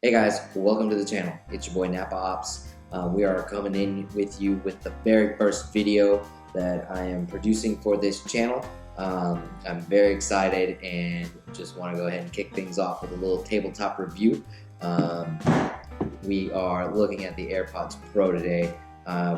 Hey guys, welcome to the channel. It's your boy Napa Ops. We are coming in with you with the very first video that I am producing for this channel. I'm very excited and just want to go ahead and kick things off with a little tabletop review. We are looking at the AirPods Pro today.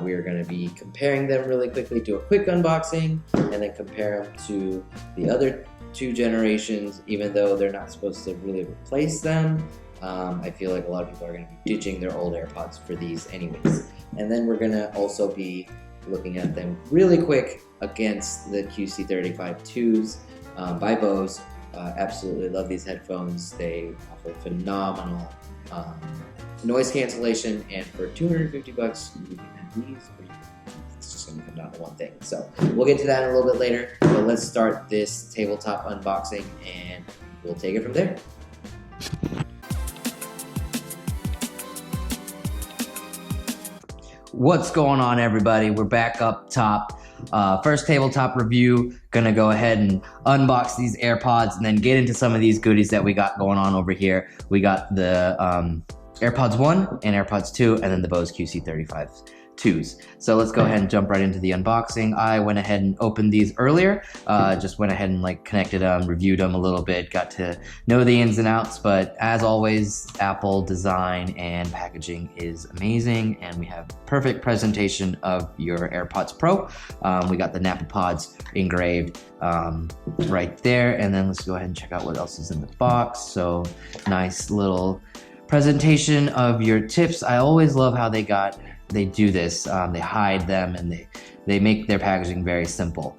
We are going to be comparing them really quickly, do a quick unboxing, and then compare them to the other two generations, even though they're not supposed to really replace them. I feel like a lot of people are going to be ditching their old AirPods for these anyways. And then we're going to also be looking at them really quick against the QC35-2s by Bose. Absolutely love these headphones. They offer phenomenal noise cancellation, and for $250 you can have these, or it's just going to come down to one thing. So we'll get to that in a little bit later, but let's start this tabletop unboxing and we'll take it from there. What's going on, everybody? We're back up top. First tabletop review. Gonna go ahead and unbox these AirPods and then get into some of these goodies that we got going on over here. We got the AirPods 1 and AirPods 2, and then the Bose QC 35-2s. So let's go ahead and jump right into the unboxing. I went ahead and opened these earlier. Just went ahead and connected them, reviewed them a little bit, got to know the ins and outs. But as always, Apple design and packaging is amazing, and we have perfect presentation of your AirPods Pro. We got the Napa Pods engraved right there, and then let's go ahead and check out what else is in the box. So nice little presentation of your tips. I always love how they do this. They hide them and they make their packaging very simple.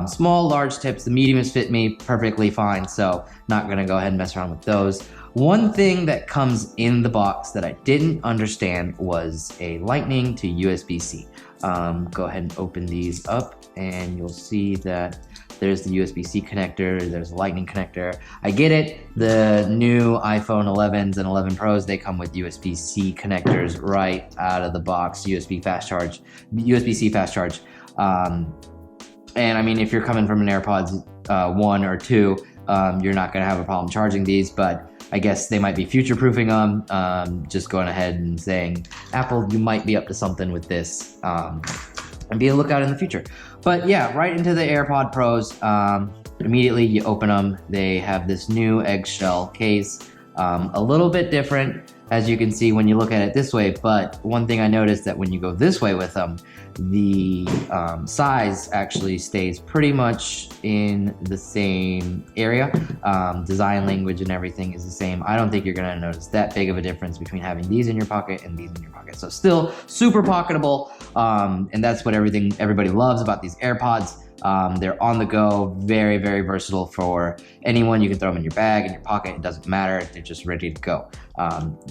Small, large tips. The mediums fit me perfectly fine, so not gonna go ahead and mess around with those. One thing that comes in the box that I didn't understand was a Lightning to USB-C. Go ahead and open these up and you'll see that there's the USB-C connector, there's a Lightning connector. I get it, the new iPhone 11s and 11 Pros, they come with USB-C connectors right out of the box, USB-C fast charge. And I mean, if you're coming from an AirPods 1 or 2, you're not gonna have a problem charging these, but I guess they might be future-proofing them, just going ahead and saying, Apple, you might be up to something with this, and be a lookout in the future. But yeah, right into the AirPod Pros. Immediately you open them, they have this new eggshell case, a little bit different as you can see when you look at it this way, but one thing I noticed that when you go this way with them, the size actually stays pretty much in the same area. Design language and everything is the same. I don't think you're gonna notice that big of a difference between having these in your pocket and these in your pocket. So still super pocketable, and that's what everybody loves about these AirPods. They're on the go, very, very versatile for anyone. You can throw them in your bag, in your pocket, it doesn't matter. They're just ready to go.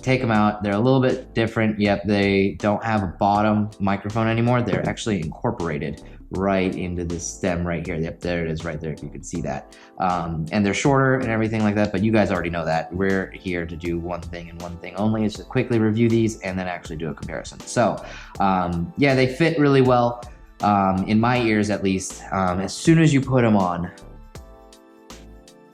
Take them out. They're a little bit different. Yep, they don't have a bottom microphone anymore. They're actually incorporated right into this stem right here. Yep, there it is right there, if you can see that. And they're shorter and everything like that, but you guys already know that. We're here to do one thing and one thing only, is to quickly review these and then actually do a comparison. So yeah, they fit really well. In my ears at least. As soon as you put them on,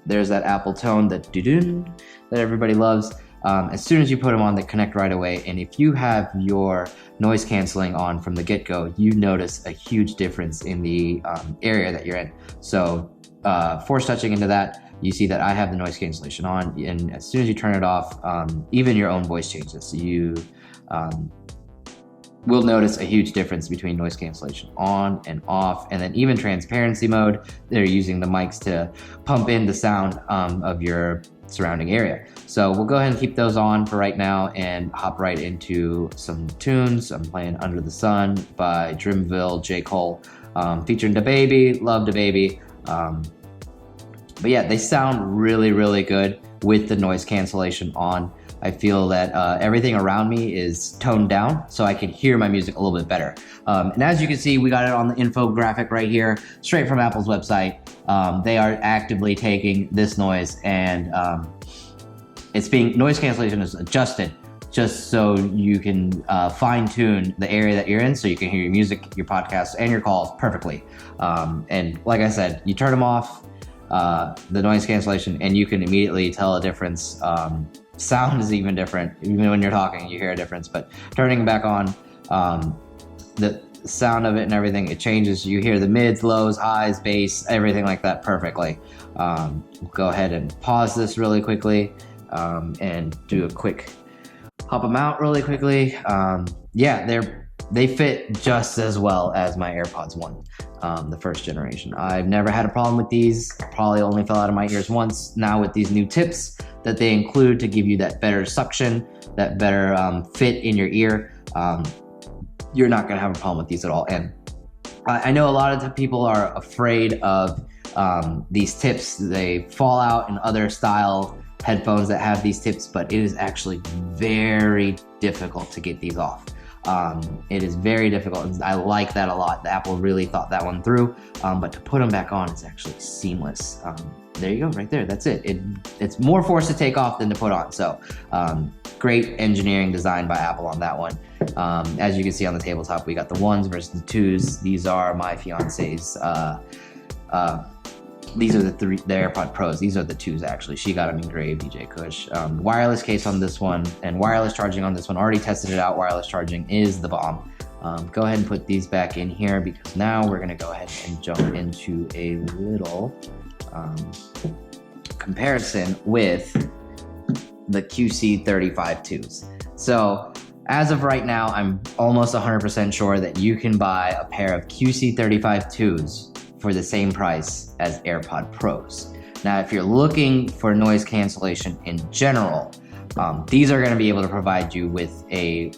there's that Apple tone, that doo-doo that everybody loves. As soon as you put them on, they connect right away, and if you have your noise canceling on from the get-go, you notice a huge difference in the area that you're in. So force touching into that, you see that I have the noise cancellation on, and as soon as you turn it off, even your own voice changes. So you we'll notice a huge difference between noise cancellation on and off, and then even transparency mode. They're using the mics to pump in the sound of your surrounding area. So we'll go ahead and keep those on for right now and hop right into some tunes. I'm playing Under the Sun by Dreamville, J. Cole, featuring DaBaby. Love DaBaby. But yeah, they sound really, really good with the noise cancellation on. I feel that everything around me is toned down, so I can hear my music a little bit better. And as you can see, we got it on the infographic right here, straight from Apple's website. They are actively taking this noise, and noise cancellation is adjusted just so you can fine tune the area that you're in, so you can hear your music, your podcasts, and your calls perfectly. And like I said, you turn them off, the noise cancellation, and you can immediately tell a difference sound is even different. Even when you're talking, you hear a difference. But turning it back on, the sound of it and everything, it changes. You hear the mids, lows, highs, bass, everything like that perfectly. We'll go ahead and pause this really quickly and do a quick pop them out really quickly. Yeah, they fit just as well as my AirPods 1, the first generation. I've never had a problem with these. Probably only fell out of my ears once. Now with these new tips that they include to give you that better suction, that better fit in your ear, you're not gonna have a problem with these at all. And I know a lot of the people are afraid of these tips. They fall out in other style headphones that have these tips, but it is actually very difficult to get these off. It is very difficult. I like that a lot. The Apple really thought that one through, but to put them back on, it's actually seamless. There you go, right there. That's it. It's more force to take off than to put on. So great engineering design by Apple on that one. As you can see on the tabletop, we got the 1s versus the 2s. These are my fiance's. These are the AirPod Pros. These are the 2s actually. She got them engraved, DJ Kush. Wireless case on this one and wireless charging on this one. Already tested it out. Wireless charging is the bomb. Go ahead and put these back in here because now we're gonna go ahead and jump into a little comparison with the QC 35-2s. So as of right now, I'm almost 100% sure that you can buy a pair of QC 35-2s for the same price as AirPod Pros. Now, if you're looking for noise cancellation in general, these are going to be able to provide you with a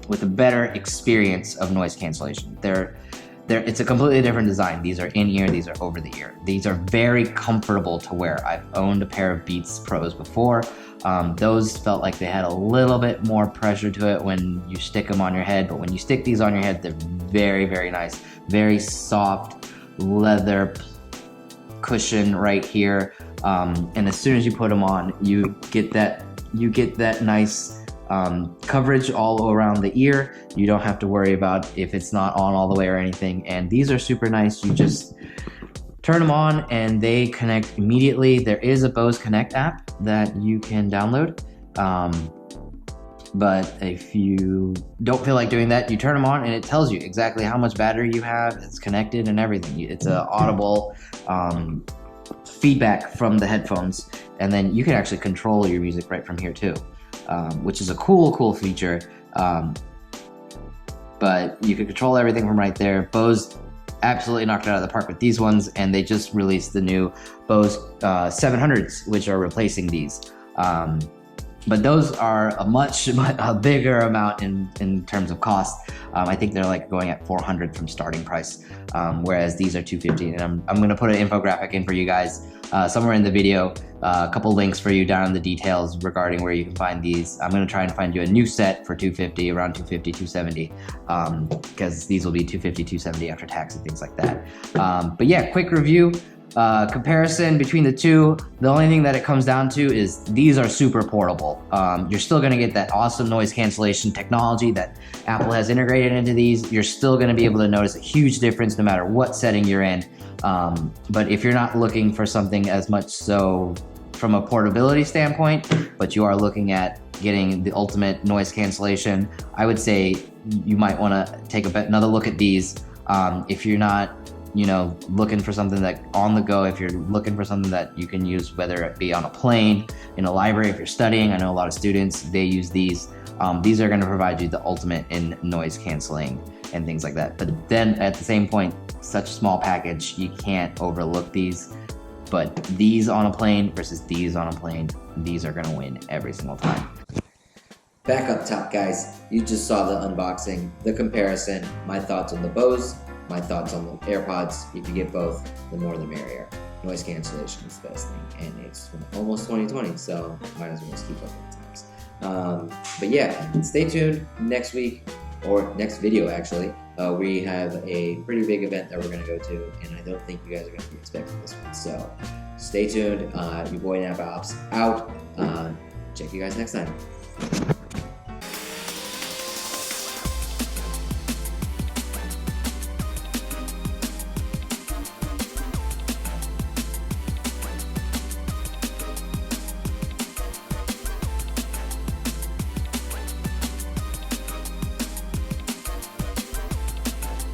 better experience of noise cancellation. It's a completely different design. These are in-ear, these are over-the-ear. These are very comfortable to wear. I've owned a pair of Beats Pros before. Those felt like they had a little bit more pressure to it when you stick them on your head, but when you stick these on your head, they're very, very nice. Very soft leather cushion right here. And as soon as you put them on, you get that nice coverage all around the ear. You don't have to worry about if it's not on all the way or anything. And these are super nice. You just turn them on and they connect immediately. There is a Bose Connect app that you can download. But if you don't feel like doing that, you turn them on and it tells you exactly how much battery you have. It's connected and everything. It's an audible feedback from the headphones. And then you can actually control your music right from here too, which is a cool feature. But you can control everything from right there. Bose absolutely knocked it out of the park with these ones, and they just released the new Bose 700s, which are replacing these. But those are a bigger amount in terms of cost. I think they're like going at $400 from starting price, whereas these are $250. And I'm going to put an infographic in for you guys somewhere in the video, a couple links for you down in the details regarding where you can find these. I'm going to try and find you a new set for $250, around $250, $270, because these will be $250, $270 after tax and things like that. But yeah, quick review. Comparison between the two, the only thing that it comes down to is these are super portable. You're still going to get that awesome noise cancellation technology that Apple has integrated into these. You're still going to be able to notice a huge difference no matter what setting you're in. But if you're not looking for something as much so from a portability standpoint, but you are looking at getting the ultimate noise cancellation, I would say you might want to take another look at these. If you're not looking for something that on the go, if you're looking for something that you can use, whether it be on a plane, in a library, if you're studying, I know a lot of students, they use these. These are going to provide you the ultimate in noise canceling and things like that. But then at the same point, such a small package, you can't overlook these. But these on a plane versus these on a plane, these are going to win every single time. Back up top, guys, you just saw the unboxing, the comparison, my thoughts on the Bose, my thoughts on the AirPods. If you get both, the more the merrier. Noise cancellation is the best thing, and it's almost 2020, so might as well just keep up with the times. But yeah, stay tuned next week, or next video actually. We have a pretty big event that we're going to go to, and I don't think you guys are going to be expecting this one, so stay tuned. Your boy Napa Ops out. Check you guys next time.